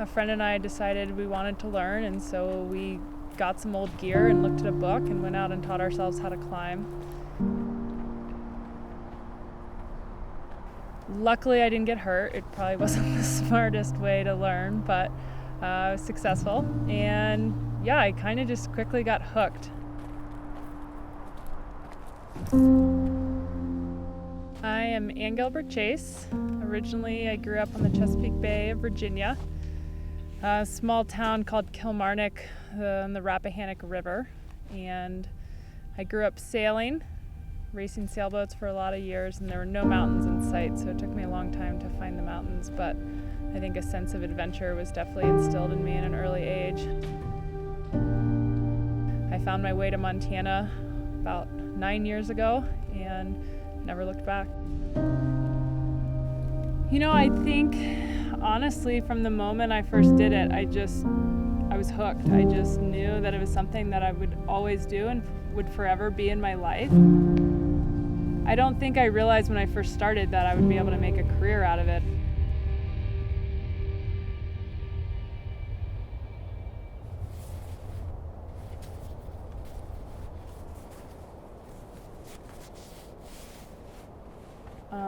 a friend and I decided we wanted to learn, and so we got some old gear and looked at a book and went out and taught ourselves how to climb. Luckily, I didn't get hurt. It probably wasn't the smartest way to learn, but I was successful. And yeah, I kind of just quickly got hooked. I am Anne Gilbert Chase. Originally, I grew up on the Chesapeake Bay of Virginia, a small town called Kilmarnock on the Rappahannock River. And I grew up sailing, racing sailboats for a lot of years, and there were no mountains in sight, so it took me a long time to find the mountains, but I think a sense of adventure was definitely instilled in me at an early age. I found my way to Montana about 9 years ago and never looked back. You know, I think honestly from the moment I first did it, I was hooked. I just knew that it was something that I would always do and would forever be in my life. I don't think I realized when I first started that I would be able to make a career out of it.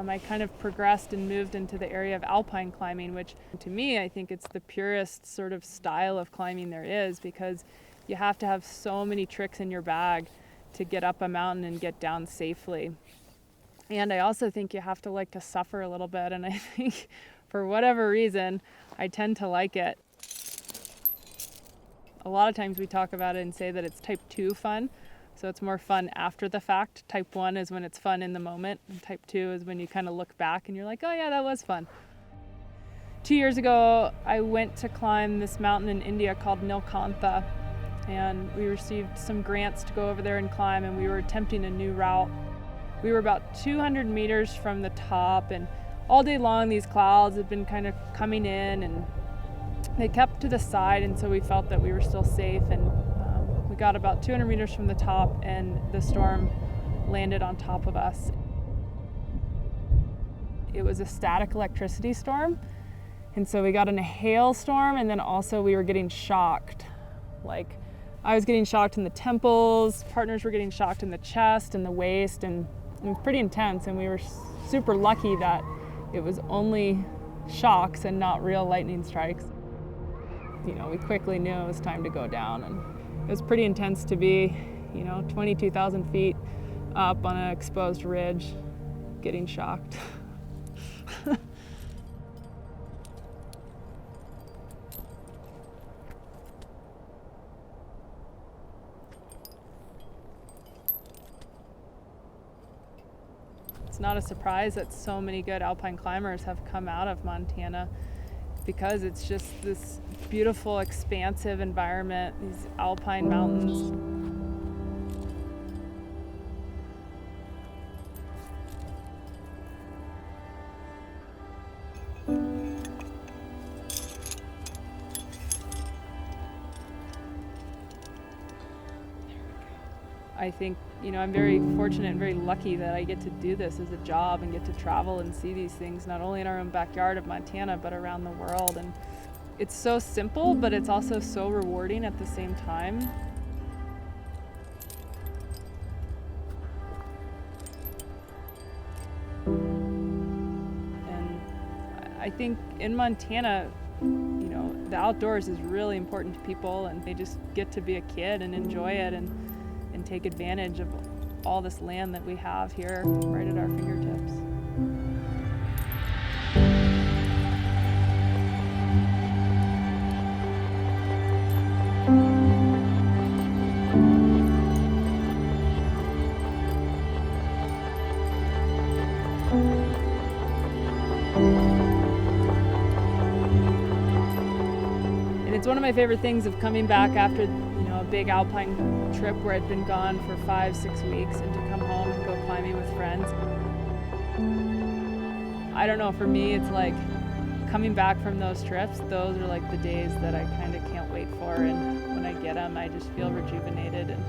I kind of progressed and moved into the area of alpine climbing, which to me, I think it's the purest sort of style of climbing there is, because you have to have so many tricks in your bag to get up a mountain and get down safely. And I also think you have to like to suffer a little bit, and I think for whatever reason, I tend to like it. A lot of times we talk about it and say that it's type 2 fun. So it's more fun after the fact. Type 1 is when it's fun in the moment, and type 2 is when you kind of look back and you're like, oh yeah, that was fun. 2 years ago, I went to climb this mountain in India called Nilkantha, and we received some grants to go over there and climb, and we were attempting a new route. We were about 200 meters from the top, and all day long these clouds had been kind of coming in, and they kept to the side, and so we felt that we were still safe. And we got about 200 meters from the top, and the storm landed on top of us. It was a static electricity storm, and so we got in a hailstorm, and then also we were getting shocked. Like, I was getting shocked in the temples, partners were getting shocked in the chest and the waist, and it was pretty intense, and we were super lucky that it was only shocks and not real lightning strikes. You know, we quickly knew it was time to go down, and it was pretty intense to be, 22,000 feet up on an exposed ridge, getting shocked. It's not a surprise that so many good alpine climbers have come out of Montana, because it's just this beautiful, expansive environment, these alpine mountains. I think, I'm very fortunate and very lucky that I get to do this as a job and get to travel and see these things, not only in our own backyard of Montana, but around the world. And it's so simple, but it's also so rewarding at the same time. And I think in Montana, the outdoors is really important to people, and they just get to be a kid and enjoy it and take advantage of all this land that we have here right at our fingertips. And it's one of my favorite things of coming back after a big alpine trip where I'd been gone for 5-6 weeks, and to come home and go climbing with friends. I don't know, for me it's like coming back from those trips, those are like the days that I kind of can't wait for, and when I get them I just feel rejuvenated and